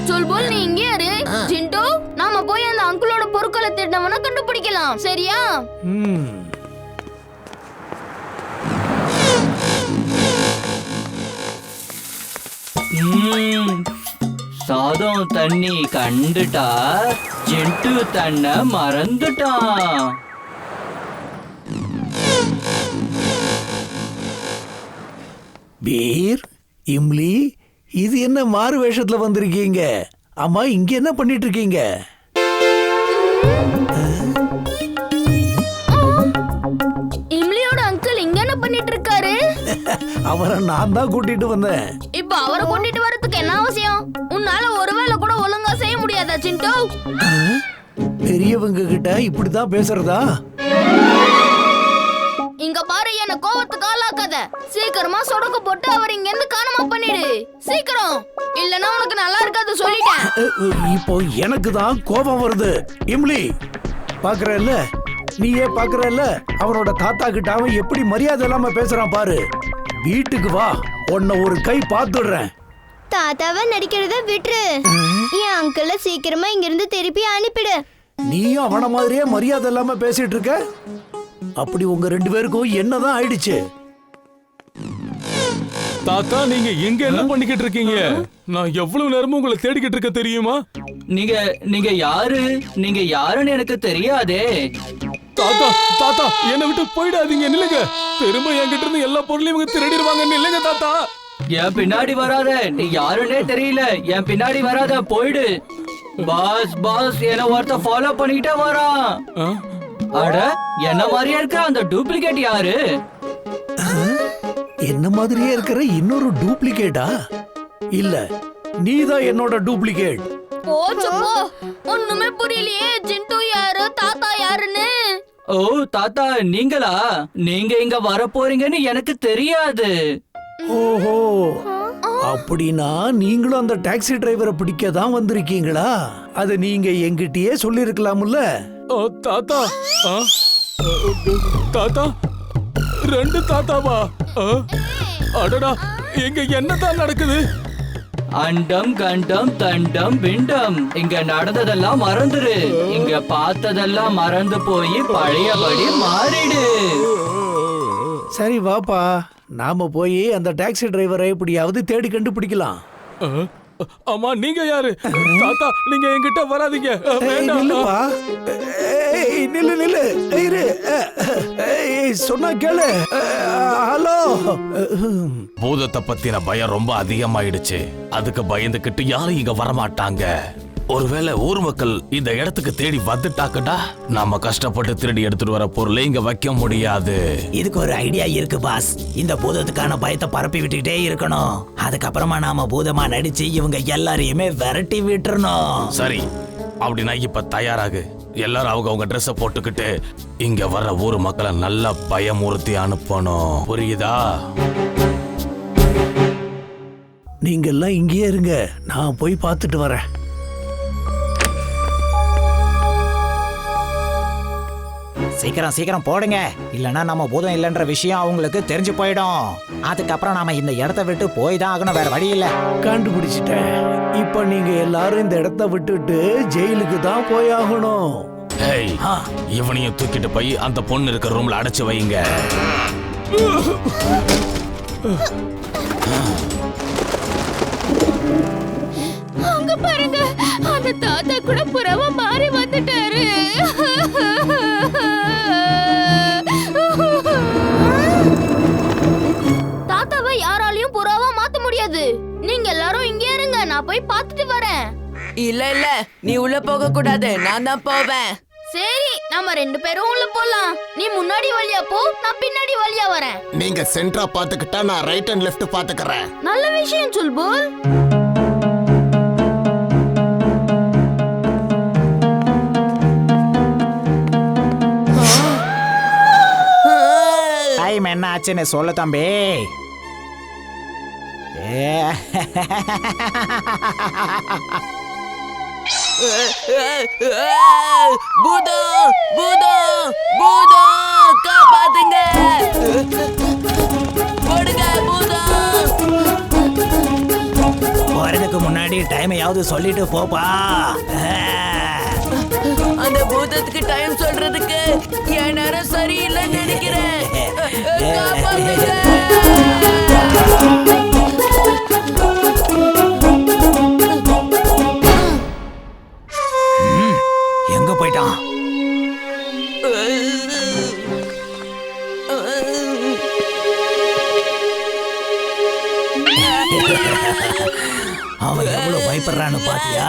சொல்போல் நீ இங்கே இரு. ஜிண்டு, நாம போய் அந்த அங்கிளோட பொருட்களை திருடவன கண்டுபிடிக்கலாம். சரியா? சாதம் தண்ணி கண்டுட்டா ஜிண்டு தன்னை மறந்துட்டான். பீர், இம்லி, இது என்ன மாறு வேஷத்துல வந்திருக்கீங்க? அம்மா, இங்க என்ன பண்ணிட்டு இருக்கீங்க? இம்லியோட அங்கிள் இங்க என்ன பண்ணிட்டு இருக்காரு? அவரை நான் தான் கூட்டிட்டு வந்தேன். இப்ப அவரை கூட்டிட்டு வரதுக்கு என்ன அவசியம்? உன்னால ஒருவேளை கூட ஒழுங்கா செய்ய முடியாதா சிண்டு? பெரியவங்க கிட்ட இப்படிதான் பேசுறதா? இங்க பாரு, என்ன கோவத்துக்கு ஆளாக்காத. சீக்கிரமா சொடக்கு போட்டு அவர் இங்க இருந்து காணாம பண்ணிடு. சீக்கிரம், இல்லனா உனக்கு நல்லா இருக்காது சொல்லிட்டேன். இப்போ எனக்கு தான் கோபம் வருது. இம்லி, பாக்குறல்ல, நீயே பாக்குறல்ல, அவனோட தாத்தா கிட்ட அவன் எப்படி மரியாதை இல்லாம பேசுறான் பாரு. வீட்டுக்கு வா, உன்னை ஒரு கை பாத்துடுறேன். தாத்தாவை நடிக்கிறத விட்டுரு. என் அங்கிள சீக்கிரமா இங்க இருந்து திருப்பி அனுப்பிடு. நீயும் அவன மாதிரியே மரியாதை இல்லாம பேசிட்டு இருக்க. அப்படி உங்க ரெண்டு பேருக்கும் என்னதான் ஆயிடுச்சு? தாத்தா, நீங்க எங்க என்ன பண்ணிக்கிட்டு இருக்கீங்க? நான் எவ்வளவு நேரமும் உங்களை தேடிக்கிட்டு இருக்க தெரியுமா? நீங்க யாரு? நீங்க யாருன்னு எனக்கு தெரியாதே. தாத்தா, தாத்தா, என்னை விட்டு போயிடாதீங்க. நில்லுங்க. திரும்ப என்கிட்ட இருந்து எல்லா பொருளையும் இவங்க திருடிடுவாங்க. நில்லுங்க தாத்தா. என் பின்னாடி வராத. நீ யாருன்னே தெரியல. என் பின்னாடி வராத, போயிடு. பாஸ், பாஸ், என்ன ஒருத்த ஃபாலோ பண்ணிக்கிட்டே வரான். அட, என்ன மாதிரியே இருக்கிற அந்த டூப்ளிகேட் யாரு? என்ன மாதிரியே இருக்கிற இன்னொரு டூப்ளிகேட்டா? இல்ல, நீதான் என்னோட டூப்ளிகேட். போச்சு போ. ஒண்ணுமே புரியலையே. ஜிண்டு யாரு, தாத்தா யாருன்னு? ஓ, தாத்தா நீங்களா? நீங்க இங்க வர போறீங்கன்னு எனக்கு தெரியாது. ஓஹோ, அப்படின்னா நீங்களும் அந்த டாக்ஸி டிரைவரை பிடிக்க தான் வந்திருக்கீங்களா? அது நீங்க என்கிட்டயே சொல்லிருக்கலாம்ல. தாத்தா, தாத்தா, ரெண்டு தாத்தாவா? அடடா, இங்க என்னதான் நடக்குது? அண்டம் கண்டம் தண்டம் பிண்டம். இங்க நடந்ததெல்லாம் மறந்துரு. இங்க பார்த்ததெல்லாம் மறந்து போய் பழையபடி மாறிடு. சரி வாப்பா, நாம போய் அந்த டாக்ஸி டிரைவரை எப்படியாவது தேடி கண்டுபிடிக்கலாம். அம்மா, நீங்க யாரு? தாத்தா, நீங்க என்கிட்ட வராதீங்க. நில்லுப்பா. நில்லு நில்லு. இரு. சொன்னா கேளு. ஹலோ. பூதத்தை பத்தின பயம் ரொம்ப அதிகமாயிடுச்சு. அதுக்கு பயந்துகிட்டு யாரும் இங்க வரமாட்டாங்க. ஒருவேளை ஊர் மக்கள் இந்த இடத்துக்கு தேடி வந்துட்டாக்கடா, நாம கஷ்டப்பட்டு திருடி எடுத்துட்டு வர பொருளை இங்க வைக்க முடியாது. இதுக்கு ஒரு ஐடியா இருக்கு பாஸ். இந்த பூதத்துக்கான பயத்தை பரப்பி விட்டுக்கிட்டே இருக்கணும். அதுக்கப்புறமா நாம பூதமா நடிச்சு இவங்க எல்லாரையுமே விரட்டி விட்டுறணும். சரி, அப்படின்னா இப்ப தயாராகு. எல்லாரும் அவங்க ட்ரெஸ்ஸ போட்டுக்கிட்டு இங்க வர்ற ஊர் மக்களை நல்லா பயமுறுத்தி அனுப்பணும். புரியுதா? நீங்க எல்லாம் இங்கேயே இருங்க, நான் போய் பார்த்துட்டு வரேன். சீக்கிரம் சீக்கிரம் போடுங்க, இல்லனா நம்ம பூதம் இல்லைன்ற விஷயம் அவங்களுக்கு தெரிஞ்சு போயிடும். அதுக்கப்புறம் நாம இந்த இடத்த விட்டு போய் தான் ஆகணும், வேற வழி இல்ல. கண்டுபிடிச்சிட்டேன். இப்ப நீங்க எல்லாரும் இந்த இடத்த விட்டுட்டு ஜெயிலுக்கு தான் போய் ஆகணும். ஏய், இவனையும் தூக்கிட்டு போய் அந்த பொண்ணு இருக்கிற ரூம்ல அடைச்சு வைங்க. அங்க பாருங்க, அந்த தாத்தா கூட புறவா மாறி வந்துட்டாரு. தாத்தாவை யாராலையும் புறாவா மாத்த முடியாது. நீங்க எல்லாரும் இங்கே இருங்க, நான் போய் பார்த்துட்டு வரேன். இல்ல இல்ல, நீ உள்ள போக கூடாது, நான் தான் போவேன். சரி, நம்ம ரெண்டு பேரும் உள்ள போலாம். நீ முன்னாடி வழியா போ, நான் பின்னாடி வழியா வரேன். நீங்க சென்டரா பாத்துக்கிட்டா நான் ரைட் அண்ட் லெஃப்ட் பாத்துக்கறேன். நல்ல விஷயம் சொல்போல். டைம் என்ன ஆச்சுன்னு சொல்லு தம்பி. பூதம் பூதம் பூதம், காப்பாத்துங்க. போடுங்க பூதம். முன்னாடி டைமையாவது சொல்லிட்டு போப்பா. அந்த பூதத்துக்கு டைம் சொல்றதுக்கு என் நேரம் சரியில்லைன்னு நினைக்கிறேன். காப்பாத்துங்க. எங்க போயிட்டான்? அவன் எவ்வளவு பயப்படுறான்னு பாத்தியா?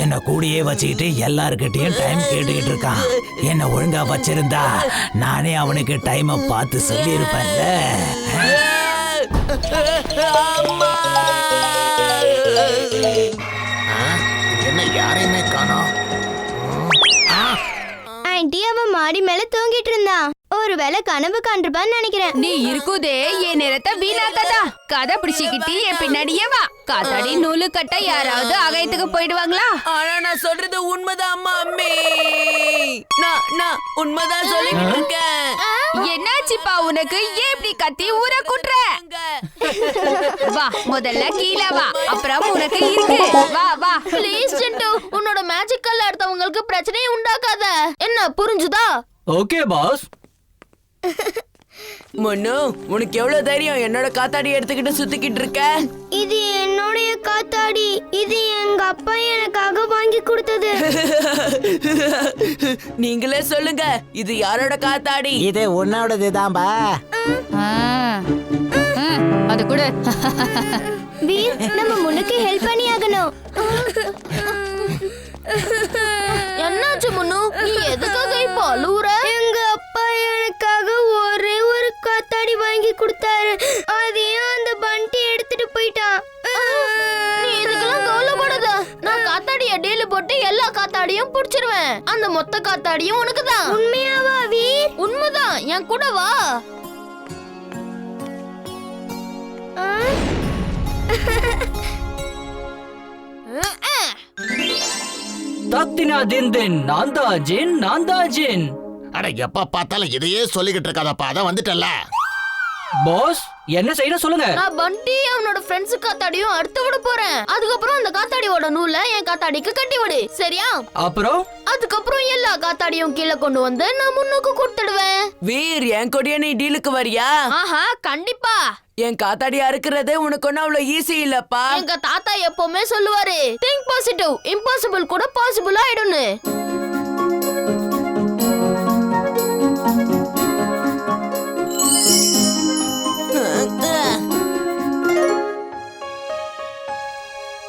என்ன கூடயே வச்சுக்கிட்டு எல்லார்கிட்டயும் டைம் கேட்டுக்கிட்டு இருக்கான். என்ன ஒழுங்கா வச்சிருந்தா நானே அவனுக்கு டைமை பார்த்து சொல்லி இருப்பேன்ல. என்ன யாரையுமே காணோம். ஆண்டி அவன் மாடி மேல தூங்கிட்டு இருந்தான். ஒருவேளை கனவு காண்ருப்பான்னு நினைக்கிறேன். நீ இருக்குதே என் நேரத்தை வீணாக்கதா. கதை பிடிச்சிக்கிட்டு என் பின்னாடியே வா. காத்தாடி நூலு கட்ட யாராவது அகையத்துக்கு போயிடுவாங்களா? ஆனா நான் சொல்றது உண்மைதான் மாமி. நான் உண்மைதான் சொல்லிட்டு இருக்கேன். என்னாச்சுப்பா உனக்கு? ஏன் இப்படி கத்தி ஊற குட்ற? வா முதல்ல கீழே வா, அப்புறம் உனக்கு இருக்கு. வா வா ப்ளீஸ் ஜெண்டு, உன்னோட மேஜிக் கல்ல அடுத்தவங்களுக்கு பிரச்சனையை உண்டாக்காத. என்ன புரிஞ்சுதா? Okay boss. முன்னு, உனக்கு எவ்வளவு தைரியம் என்னோட காத்தாடி எடுத்துக்கிட்டு சுத்திக்கிட்டு இருக்க? இது என்னுடைய காத்தாடி. இது எங்க அப்பா எனக்காக வாங்கி கொடுத்தது. நீங்களே சொல்லுங்க, இது யாரோட காத்தாடி? இது உன்னோடதுதான்பா. அது கூட வீர், நம்ம முன்னுக்கு ஹெல்ப் பண்ணி ஆகணும். என்னாச்சு முன்னு? நீ எதுக்காக இப்போ அழுவுற? எங்க அப்பா எனக்காக ஒரே ஒரு காத்தாடி வாங்கி கொடுத்தாரு. அதையும் அந்த பண்டி எடுத்துட்டு போயிட்டான். நீ இதுக்கெல்லாம் கவலைப்படாத. நான் காத்தாடிய டீல் போட்டு எல்லா காத்தாடியும் புடிச்சிருவேன். அந்த மொத்த காத்தாடியும் உனக்கு தான். உண்மையாவா வீர்? உண்மைதான். என் கூட வா. தக்தினா தின் தின் நான்தா ஜின் நான்தா ஜின். அட எப்ப பார்த்தாலும் இதையே சொல்லிக்கிட்டு இருக்காதப்பா. அதான் வந்துட்டல. பாஸ் என்ன செய்யணும் சொல்லுங்க. நான் பண்டி அவனோட ஃப்ரெண்ட்ஸ் காத்தாடியும் அறுத்து விட போறேன். அதுக்கப்புறம் அந்த காத்தாடியோட நூலை என் காத்தாடிக்கு கட்டி விடு, சரியா? அப்புறம் அதுக்கப்புறம் எல்லா காத்தாடியும் கீழே கொண்டு வந்து நான் முன்னுக்கு கொடுத்துடுவேன். வீர், என் கொடிய நீ டீலுக்கு வரியா? ஆஹா, கண்டிப்பா. என் காத்தாடி அறுக்கிறது உனக்கு ஒன்னும் அவ்வளவு ஈஸி இல்லப்பா. எங்க தாத்தா எப்பவுமே சொல்லுவாரு, திங்க் பாசிட்டிவ், இம்பாசிபிள் கூட பாசிபிள் ஆயிடும்னு.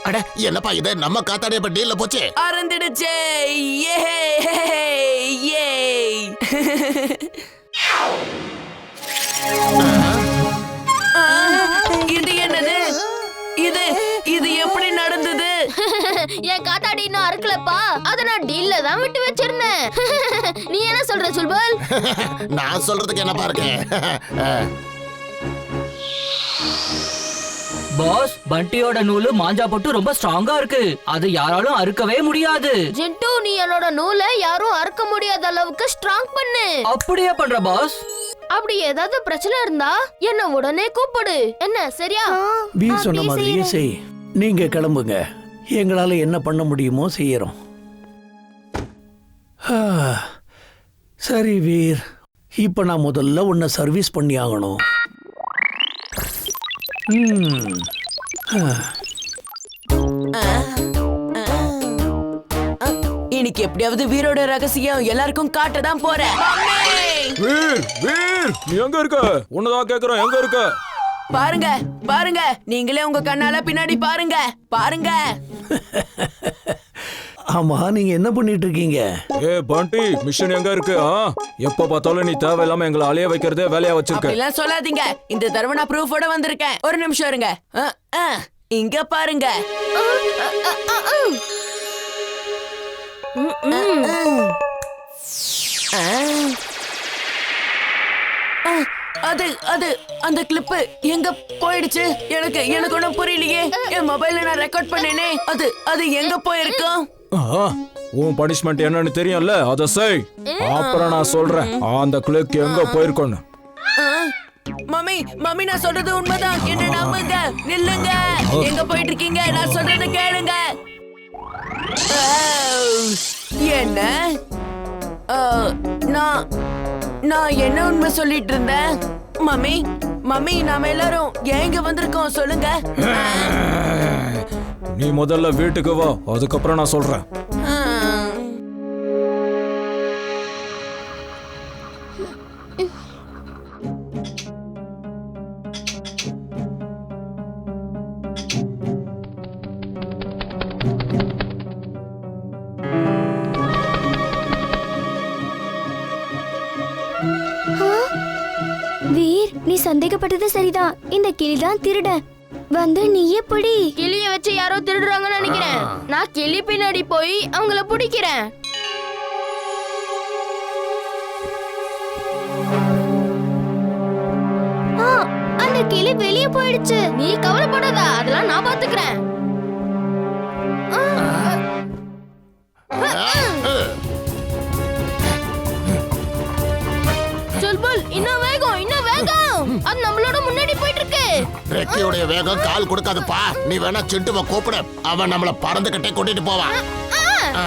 அட என்னப்பா இது? நம்ம காத்தாடி இப்ப டீல்ல போச்சு. அறந்துடுச்சே. ஏ ஏ. இது என்னது? இது எப்படி நடந்தது? என் காத்தாடி இன்னும் அறுக்கலப்பா. அத நான் டீல்ல தான் விட்டு வச்சிருந்தேன். நீ என்ன சொல்ற சுல்பல்? நான் சொல்றதுக்கு என்னப்பா இருக்கு? பாஸ் பண்டியோட நூலு மாஞ்சா போட்டு ரொம்ப ஸ்ட்ராங்கா இருக்கு. அது யாராலும் அறுக்கவே முடியாது. ஜிண்டு, நீ என்னோட நூலை யாரும் அறுக்க முடியாத அளவுக்கு ஸ்ட்ராங் பண்ணு. அப்படியே பண்ற பாஸ். அப்படி ஏதாவது பிரச்சனை இருந்தா என்ன உடனே கூப்பிடு. என்ன சரியா? வீர் சொன்ன மாதிரியே செய். நீங்க கிளம்புங்க. எங்களால என்ன பண்ண முடியுமோ செய்யறோம். சரி வீர், இப்ப நான் முதல்ல உன்னை சர்வீஸ் பண்ணி ஆகணும். இன்னைக்கு எப்படியாவது வீரோட ரகசியம் எல்லாருக்கும் காட்டதான் போறேன். வீர் வீர், நீ எங்க இருக்க? உன்னதான் கேக்குறோம், எங்க இருக்க? பாருங்க பாருங்க, நீங்களே உங்க கண்ணால பின்னாடி பாருங்க பாருங்க. ஆமா, நீங்க என்ன பண்ணிட்டு இருக்கீங்க? ஏ பண்டி, மிஷன் எங்க இருக்கு? எப்ப பார்த்தாலும் நீ தேவையில்லாம எங்களை அலைய வைக்கிறதே வேலையா வச்சிருக்க. அப்படிலாம் சொல்லாதீங்க. இந்த தடவை நான் ப்ரூஃபோட வந்திருக்கேன். ஒரு நிமிஷம் இருங்க. இங்க பாருங்க. அது அந்த கிளிப் எங்க போயிடுச்சு? எனக்கு ஒண்ணும் புரியலையே. என் மொபைல்ல நான் ரெக்கார்ட் பண்ணேனே, அது எங்க போயிருக்கும்? உன் பனிஷ்மெண்ட் என்னன்னு தெரியும்ல, அத செய். அப்புறம் நான் சொல்றேன் அந்த கிளிக் எங்க போயிருக்கோன்னு. மம்மி நான் சொல்றது உண்மைதான். என்ன நம்புங்க. நில்லுங்க. எங்க போயிட்டு இருக்கீங்க? நான் சொல்றத கேளுங்க. என்ன? நான் என்ன உண்மை சொல்லிட்டு இருந்தேன்? மம்மி நாம எல்லாரும் ஏன் இங்க வந்திருக்கோம் சொல்லுங்க. நீ முதல்ல வீட்டுக்கு வா, அதுக்கப்புறம் நான் சொல்றேன். வீர், நீ சந்தேகப்பட்டது சரிதான். இந்த கிளிதான் திருடன். வந்து நீ எப்படி கிளிய வச்சு யாரோ திருடுறாங்கன்னு நினைக்கிறேன். நான் கிளி பின்னாடி போய் அவங்கள பிடிக்கிறேன். அந்த கிளி வெளியே போயிடுச்சு. நீ கவலைப்படாத, அதெல்லாம் நான் பாத்துக்கிறேன். சொல்புல், இன்னும் வேகம், இன்னும் வேகம். அது நம்மளோட முன்னாடி போயிட்டு இருக்கு. ரெக்கையுடைய வேகம் கால் கொடுக்காதுப்பா. நீ வேணா சிட்டுவ கூப்பிடு, அவன் நம்மள பறந்துகிட்டே கூட்டிட்டு போவான்.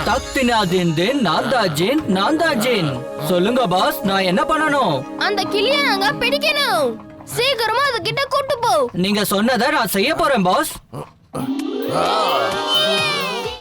தக்தினாதின் நாந்தாஜின் நாந்தாஜின். சொல்லுங்க பாஸ், நான் என்ன பண்ணணும்? அந்த கிளிய நாங்க பிடிக்கணும். சீக்கிரமா அது கிட்ட கூட்டு போ. நீங்க சொன்னதை நான் செய்ய போறேன் பாஸ்.